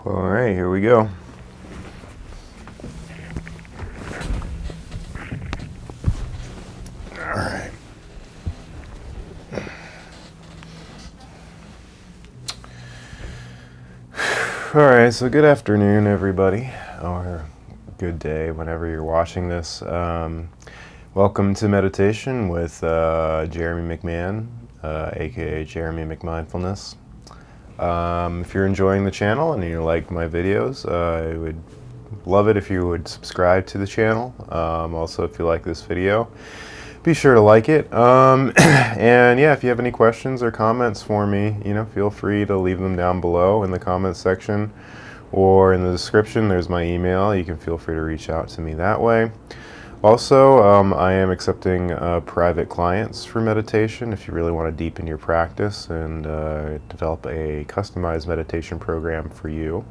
All right, here we go. All right. All right, so good afternoon, everybody, or good day whenever you're watching this. Welcome to Meditation with Jeremy McMahan, aka Jeremy McMindfulness. If you're enjoying the channel and you like my videos, I would love it if you would subscribe to the channel. Also, if you like this video, be sure to like it. And yeah, if you have any questions or comments for me, feel free to leave them down below in the comments section or in the description. There's my email. You can feel free to reach out to me that way. Also, I am accepting private clients for meditation if you really want to deepen your practice and develop a customized meditation program for you.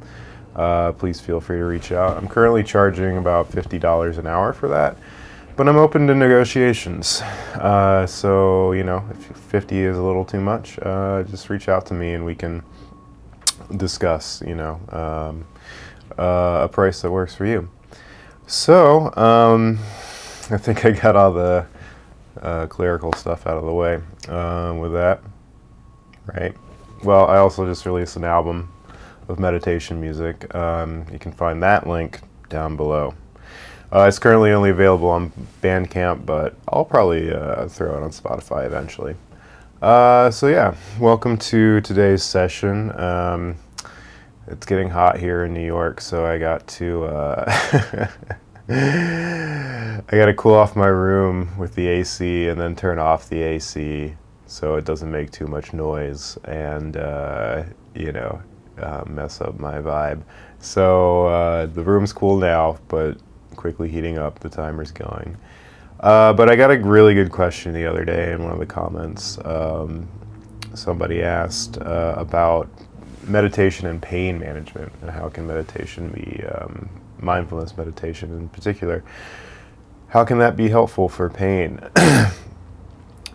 Please feel free to reach out. I'm currently charging about $50 an hour for that, but I'm open to negotiations. So, if 50 is a little too much, just reach out to me and we can discuss, a price that works for you. So, I think I got all the clerical stuff out of the way with that, right? Well, I also just released an album of meditation music. You can find that link down below. It's currently only available on Bandcamp, but I'll probably throw it on Spotify eventually. So yeah, welcome to today's session. It's getting hot here in New York, so I got to I got to cool off my room with the AC and then turn off the AC so it doesn't make too much noise and mess up my vibe. So the room's cool now, but quickly heating up. The timer's going. But I got a really good question the other day in one of the comments. Somebody asked about meditation and pain management, and how can meditation be, mindfulness meditation in particular, how can that be helpful for pain?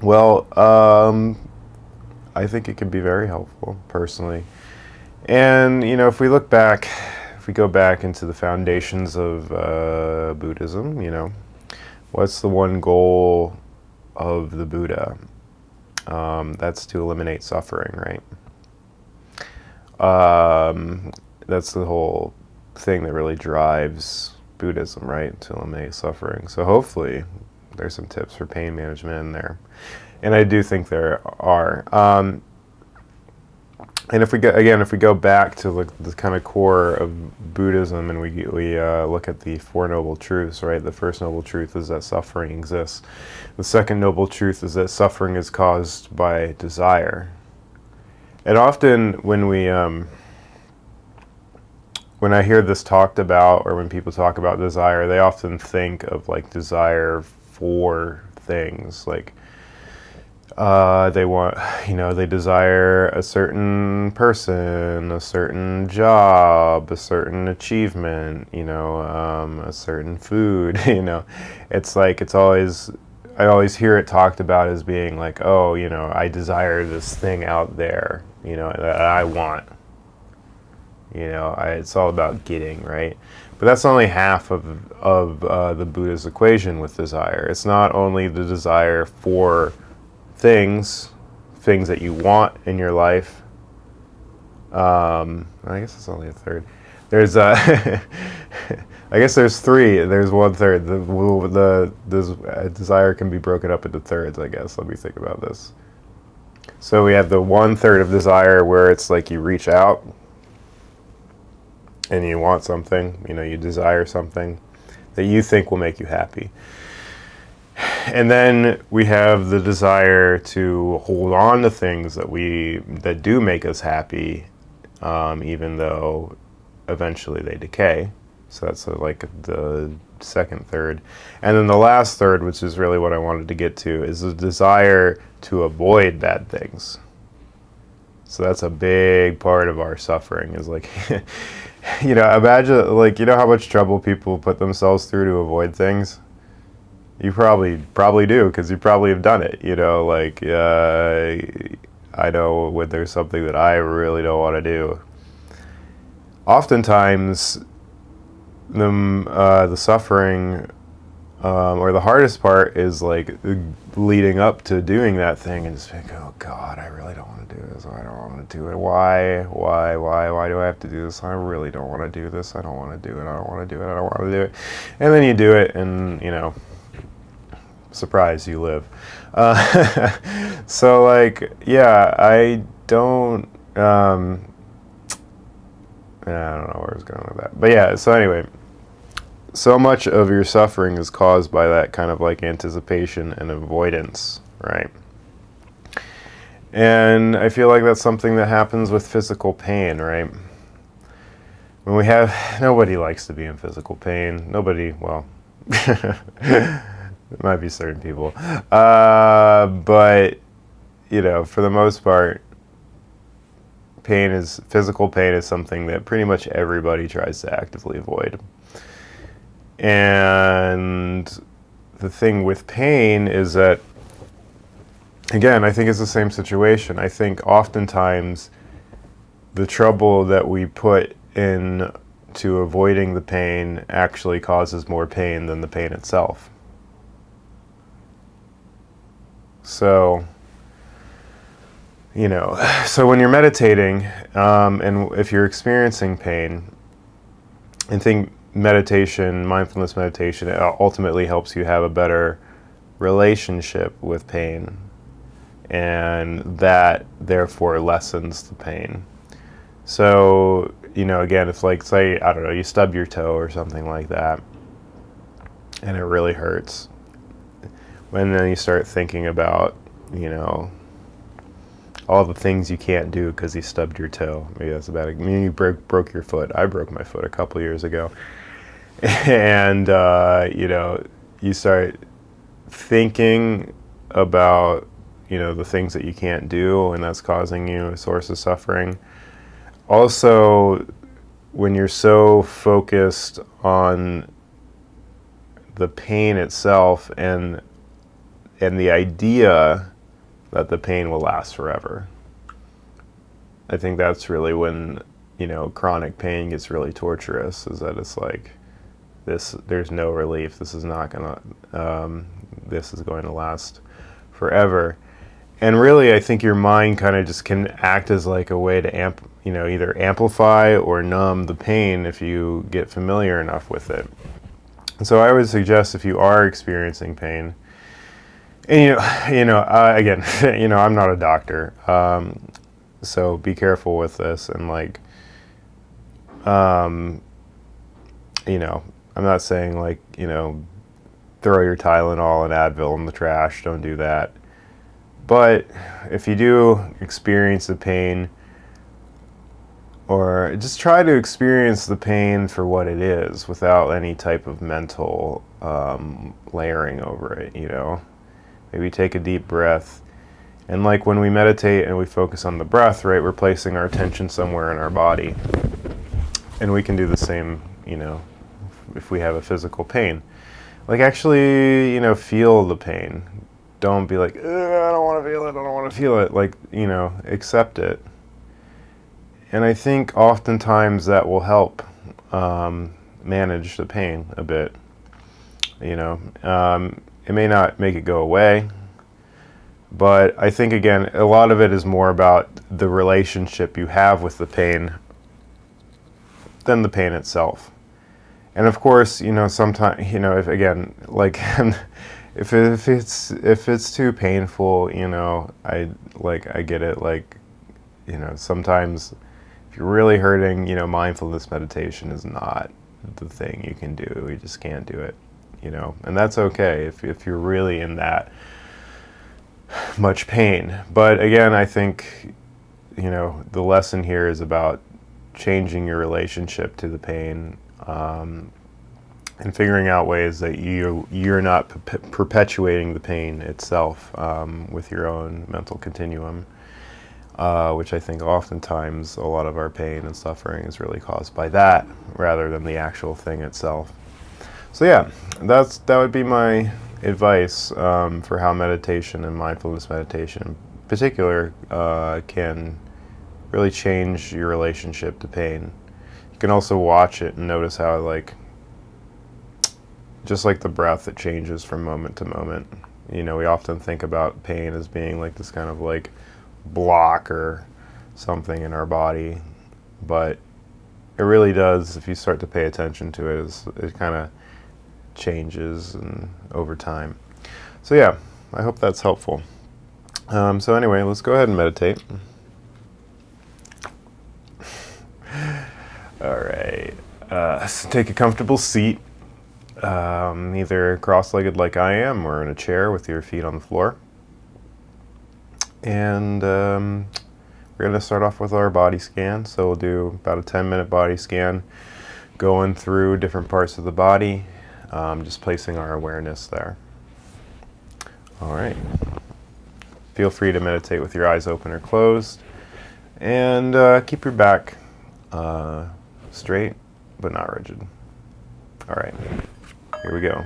Well, I think it can be very helpful, personally. And, if we go back into the foundations of Buddhism, what's the one goal of the Buddha? That's to eliminate suffering, right? That's the whole thing that really drives Buddhism, right? To eliminate suffering. So hopefully there's some tips for pain management in there. And I do think there are. And if we go back to the kind of core of Buddhism, and we look at the Four Noble Truths, right? The first noble truth is that suffering exists. The second noble truth is that suffering is caused by desire. And often when I hear this talked about, or when people talk about desire, they often think of desire for things, they desire a certain person, a certain job, a certain achievement, a certain food, I always hear it talked about as being I desire this thing out there, that I want. It's all about getting, right? But that's only half of the Buddha's equation with desire. It's not only the desire for things that you want in your life. I guess it's only a third. There's I guess there's three. There's one third. The desire can be broken up into thirds, I guess. Let me think about this. So we have the 1/3 of desire where it's you reach out and you want something, you desire something that you think will make you happy. And then we have the desire to hold on to things that do make us happy, even though eventually they decay. So that's the second third. And then the last third, which is really what I wanted to get to, is the desire to avoid bad things. So that's a big part of our suffering, is imagine, how much trouble people put themselves through to avoid things? You probably do, because you probably have done it, I know when there's something that I really don't want to do, oftentimes the suffering or the hardest part is like leading up to doing that thing and just think, oh God, I really don't want to do this. I don't want to do it. Why do I have to do this? I really don't want to do this. I don't want to do it. I don't want to do it. I don't want to do it. And then you do it, and surprise, you live. So like, yeah, I don't. I don't know where I was going with that, but yeah. So anyway. So much of your suffering is caused by that kind of like anticipation and avoidance, right? And I feel like that's something that happens with physical pain, right? Nobody likes to be in physical pain. Nobody, well, there might be certain people. But, for the most part, physical pain is something that pretty much everybody tries to actively avoid. And the thing with pain is that, again, I think it's the same situation. I think oftentimes the trouble that we put in to avoiding the pain actually causes more pain than the pain itself. So, so when you're meditating, and if you're experiencing pain, I think mindfulness meditation, it ultimately helps you have a better relationship with pain, and that therefore lessens the pain. So, again, if like, say, I don't know, you stub your toe or something like that, and it really hurts, and then you start thinking about, all the things you can't do because you stubbed your toe. Maybe that's about it. You broke your foot. I broke my foot a couple years ago. And, you start thinking about, the things that you can't do, and that's causing you a source of suffering. Also, when you're so focused on the pain itself and the idea that the pain will last forever, I think that's really when, chronic pain gets really torturous, is that it's like, there's no relief. This is going to last forever. And really, I think your mind kind of just can act as like a way to either amplify or numb the pain if you get familiar enough with it. And so I would suggest, if you are experiencing pain, and again, I'm not a doctor, so be careful with this, and like, I'm not saying like, throw your Tylenol and Advil in the trash. Don't do that. But if you do experience the pain, or just try to experience the pain for what it is without any type of mental layering over it, Maybe take a deep breath. And like when we meditate and we focus on the breath, right, we're placing our attention somewhere in our body. And we can do the same, if we have a physical pain. Like actually, feel the pain. Don't be like, I don't want to feel it, I don't want to feel it. Like, accept it. And I think oftentimes that will help manage the pain a bit. It may not make it go away, but I think, again, a lot of it is more about the relationship you have with the pain than the pain itself. And of course, sometimes, if again, like, if it's too painful, I get it. Like, sometimes if you're really hurting, mindfulness meditation is not the thing you can do. You just can't do it, and that's okay if you're really in that much pain. But again, I think, the lesson here is about changing your relationship to the pain, and figuring out ways that you're not perpetuating the pain itself with your own mental continuum, which I think oftentimes a lot of our pain and suffering is really caused by that rather than the actual thing itself. So yeah, that would be my advice for how meditation and mindfulness meditation in particular can really change your relationship to pain. You can also watch it and notice how, like, just like the breath, it changes from moment to moment. You know, we often think about pain as being like this kind of like block or something in our body, but it really does, if you start to pay attention to it, it kind of changes and over time. So yeah, I hope that's helpful. So anyway, let's go ahead and meditate. All right, so take a comfortable seat, either cross-legged like I am or in a chair with your feet on the floor. And we're going to start off with our body scan. So we'll do about a 10-minute body scan, going through different parts of the body, just placing our awareness there. All right. Feel free to meditate with your eyes open or closed. And keep your back straight, but not rigid. All right. Here we go.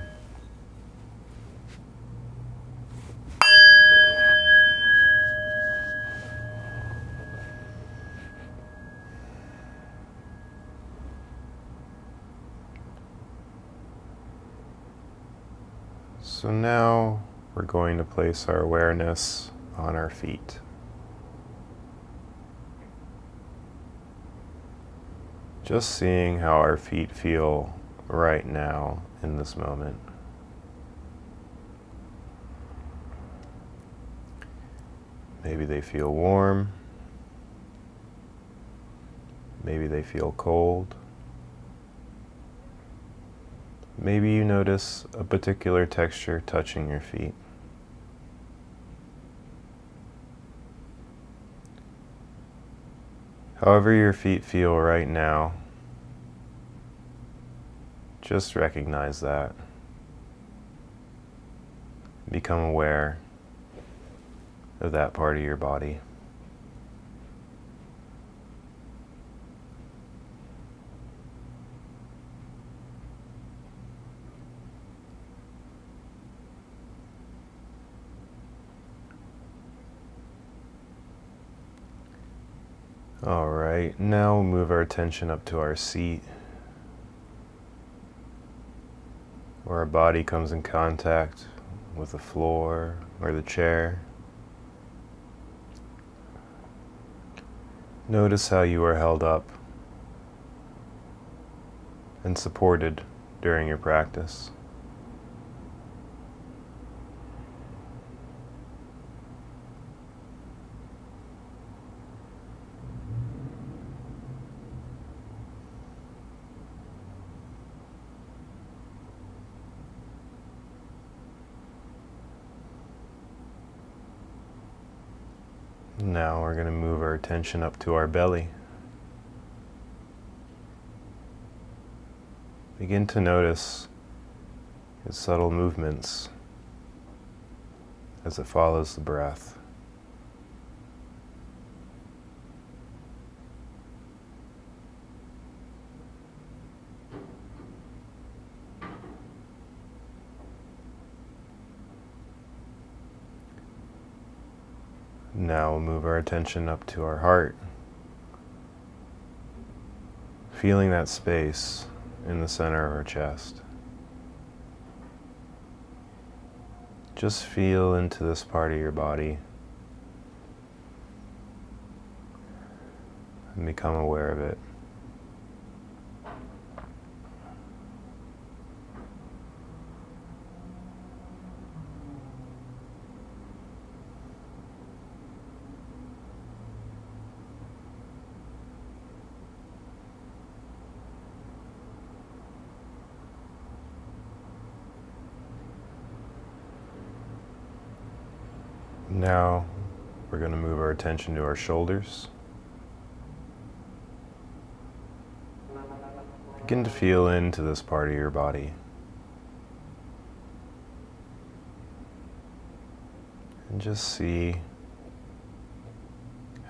So now we're going to place our awareness on our feet. Just seeing how our feet feel right now in this moment. Maybe they feel warm. Maybe they feel cold. Maybe you notice a particular texture touching your feet. However your feet feel right now, just recognize that. Become aware of that part of your body. All right, now we'll move our attention up to our seat, where our body comes in contact with the floor or the chair. Notice how you are held up and supported during your practice. Now we're going to move our attention up to our belly. Begin to notice its subtle movements as it follows the breath. Now we'll move our attention up to our heart, feeling that space in the center of our chest. Just feel into this part of your body and become aware of it. Now we're going to move our attention to our shoulders. Begin to feel into this part of your body. And just see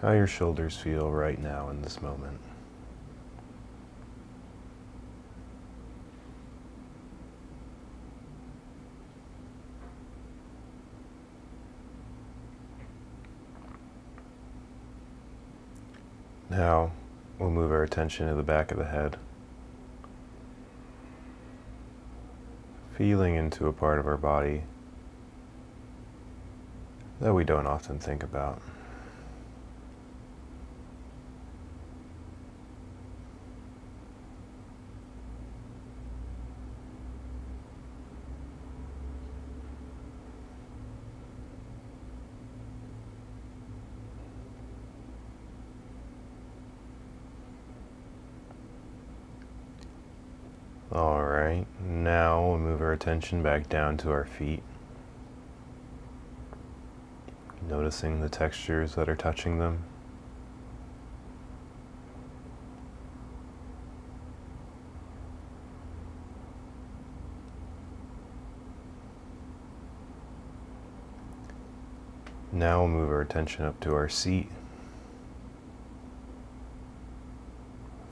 how your shoulders feel right now in this moment. Now, we'll move our attention to the back of the head, feeling into a part of our body that we don't often think about. All right, now we'll move our attention back down to our feet, noticing the textures that are touching them. Now we'll move our attention up to our seat,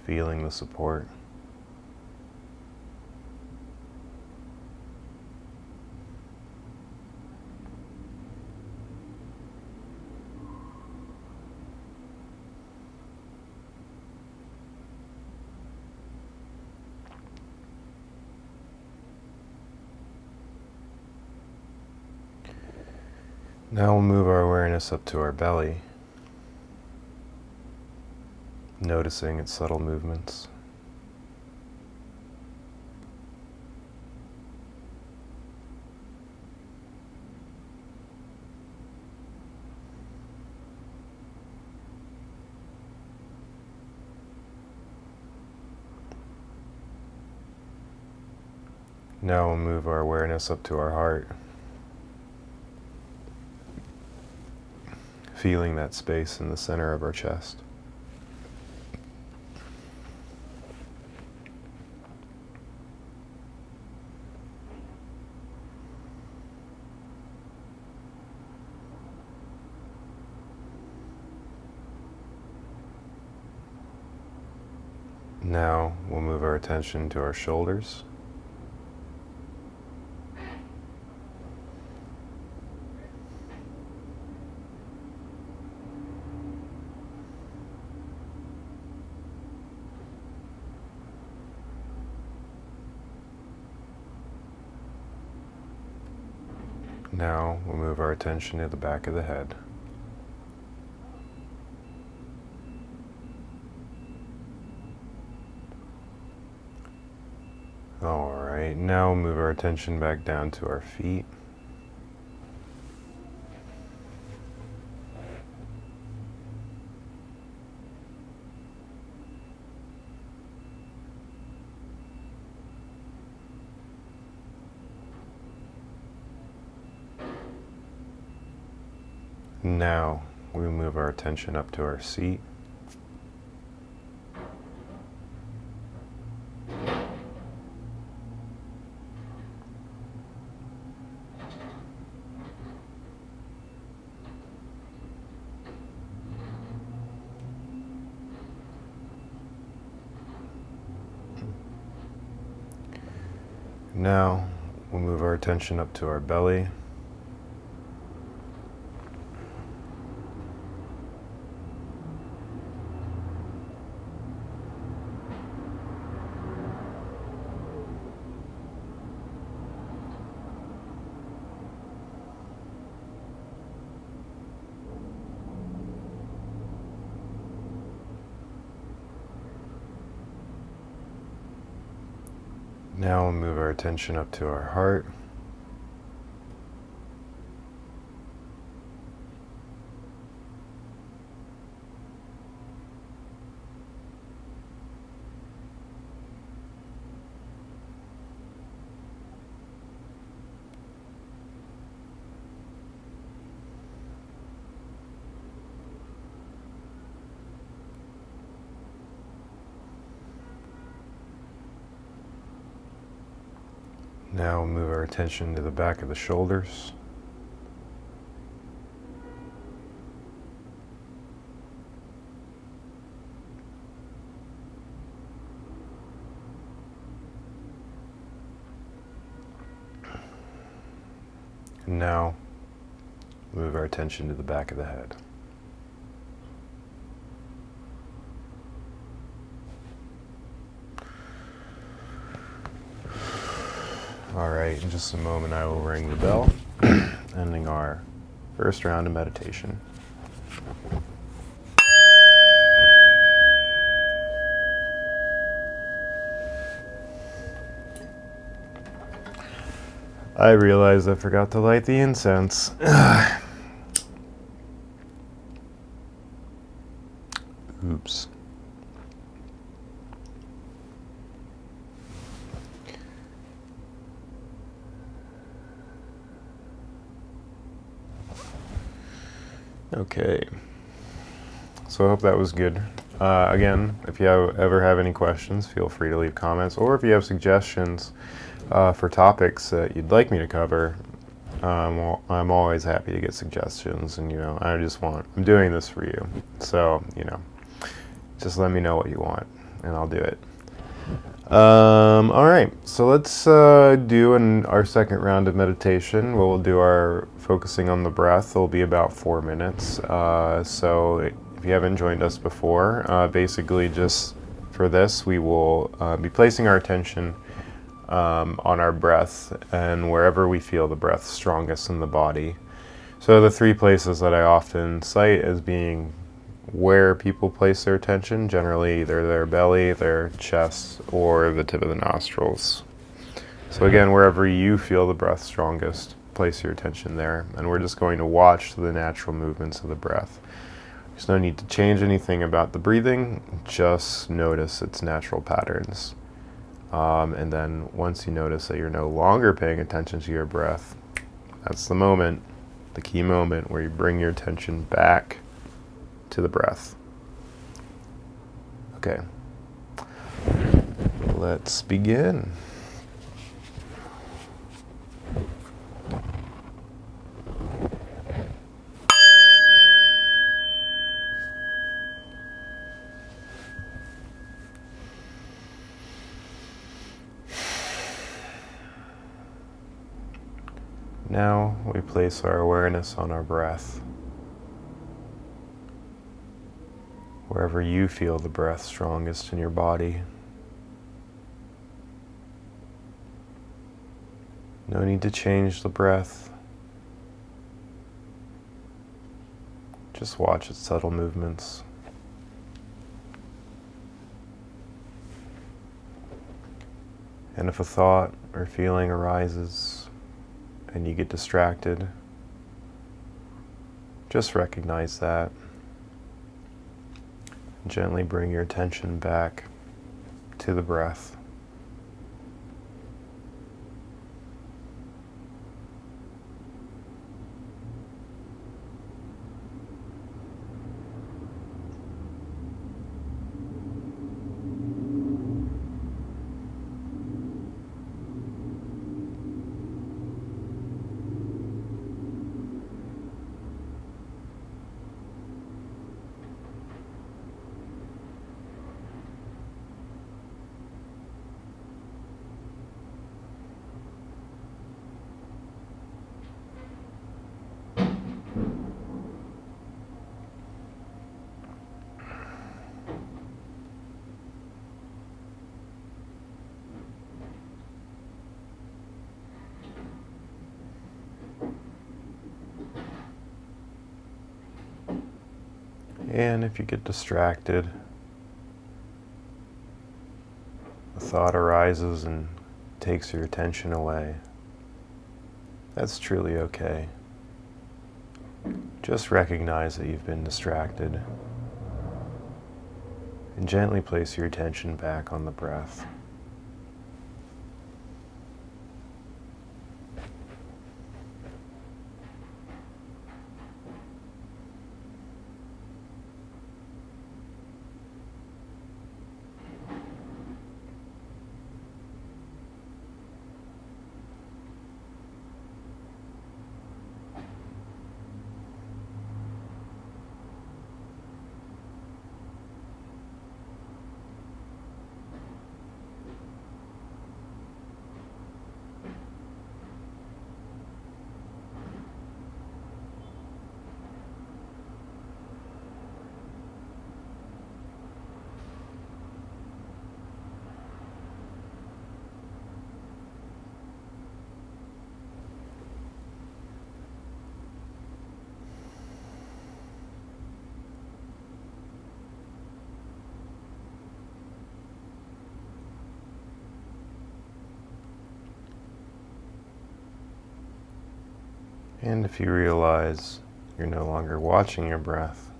feeling the support. Now we'll move our awareness up to our belly, noticing its subtle movements. Now we'll move our awareness up to our heart, feeling that space in the center of our chest. Now we'll move our attention to our shoulders. Now we'll move our attention to the back of the head. All right, now we'll move our attention back down to our feet. Now we move our attention up to our seat. Now we'll move our attention up to our belly. Now we'll move our attention up to our heart. Now we'll move our attention to the back of the shoulders. And now move our attention to the back of the head. All right, in just a moment I will ring the bell, ending our first round of meditation. I realized I forgot to light the incense. Oops. Okay. So I hope that was good. Again, if you ever have any questions, feel free to leave comments, or if you have suggestions for topics that you'd like me to cover, I'm always happy to get suggestions. And I'm doing this for you, so just let me know what you want, and I'll do it. All right, so let's do our second round of meditation. We'll do our focusing on the breath. It'll be about 4 minutes. So if you haven't joined us before, basically just for this, we will be placing our attention on our breath and wherever we feel the breath strongest in the body. So the 3 places that I often cite as being where people place their attention, generally either their belly, their chest, or the tip of the nostrils. So again, wherever you feel the breath strongest, place your attention there. And we're just going to watch the natural movements of the breath. There's no need to change anything about the breathing, just notice its natural patterns. And then once you notice that you're no longer paying attention to your breath, that's the moment, the key moment where you bring your attention back to the breath. Okay, let's begin. Now we place our awareness on our breath. Wherever you feel the breath strongest in your body. No need to change the breath. Just watch its subtle movements. And if a thought or feeling arises and you get distracted, just recognize that. Gently bring your attention back to the breath. And if you get distracted, a thought arises and takes your attention away, that's truly okay. Just recognize that you've been distracted and gently place your attention back on the breath. And if you realize you're no longer watching your breath,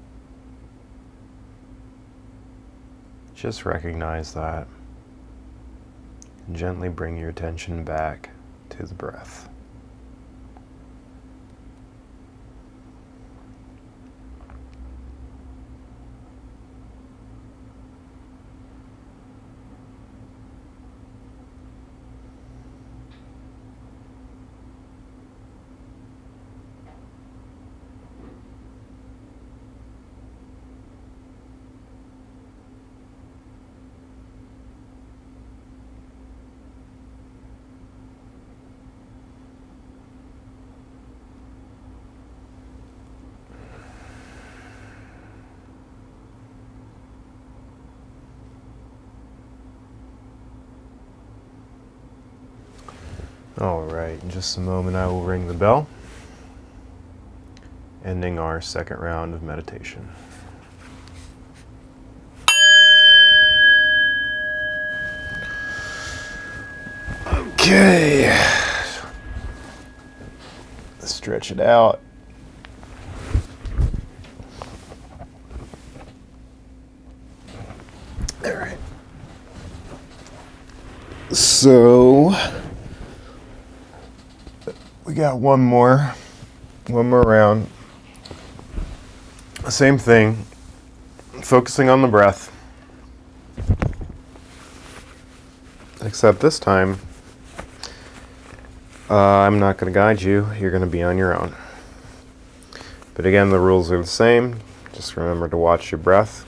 just recognize that and gently bring your attention back to the breath. All right, in just a moment I will ring the bell, ending our second round of meditation. Okay, stretch it out. All right. So we got one more round. Same thing, focusing on the breath. Except this time, I'm not going to guide you. You're going to be on your own. But again, the rules are the same. Just remember to watch your breath.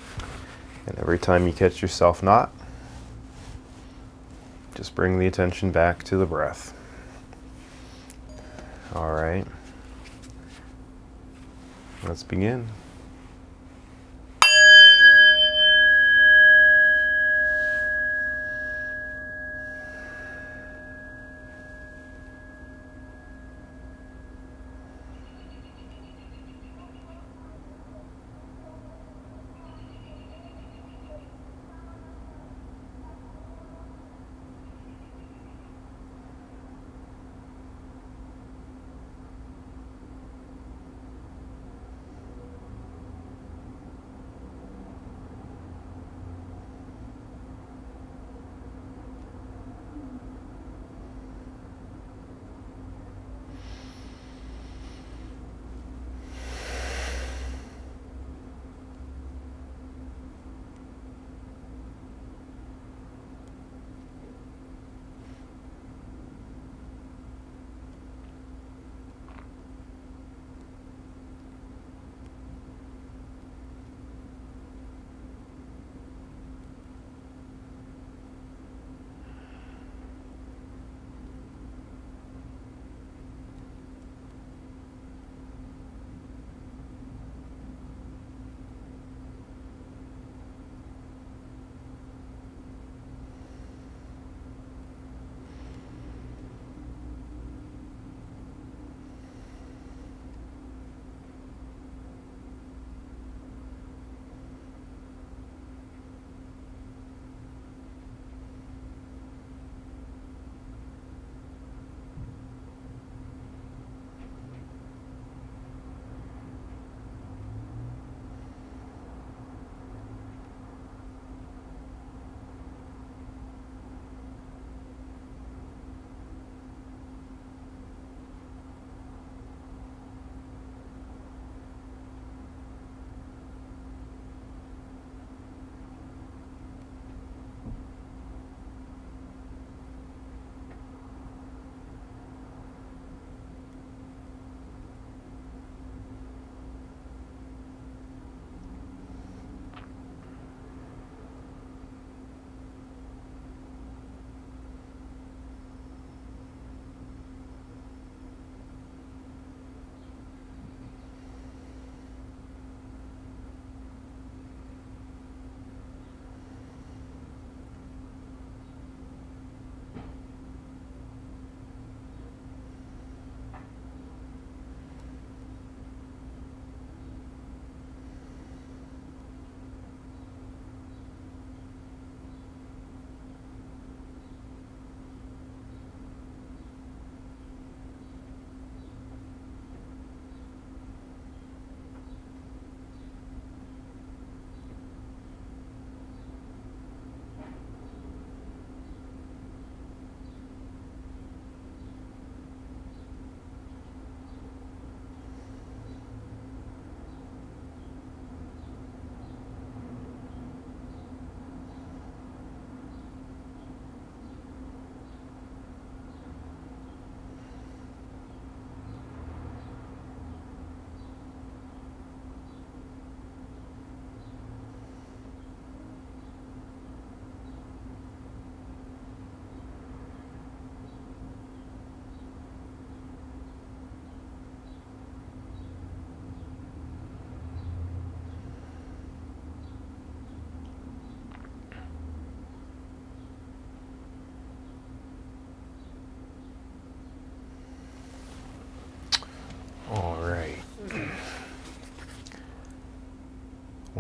And every time you catch yourself not, just bring the attention back to the breath. All right. Let's begin.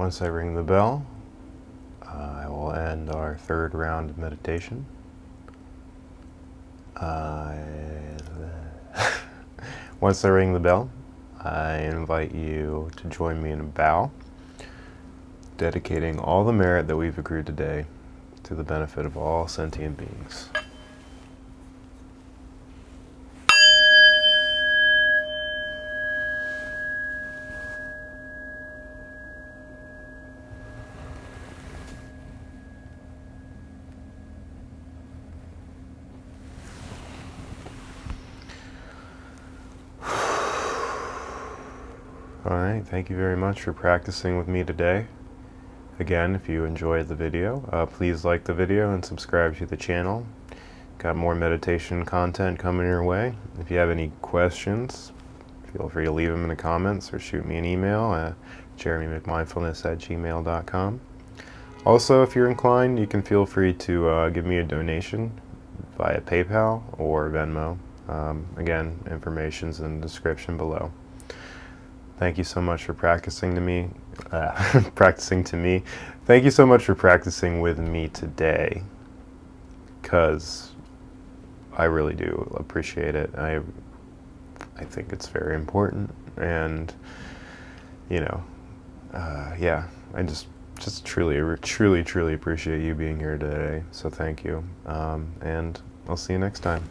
Once I ring the bell, I will end our third round of meditation. Once I ring the bell, I invite you to join me in a bow, dedicating all the merit that we've accrued today to the benefit of all sentient beings. Alright, thank you very much for practicing with me today. Again, if you enjoyed the video, please like the video and subscribe to the channel. Got more meditation content coming your way. If you have any questions, feel free to leave them in the comments or shoot me an email at jeremymcmindfulness@gmail.com. Also, if you're inclined, you can feel free to give me a donation via PayPal or Venmo. Again, information's in the description below. Thank you so much for practicing to me. Thank you so much for practicing with me today, because I really do appreciate it. I think it's very important, and yeah, I just truly appreciate you being here today. So thank you, and I'll see you next time.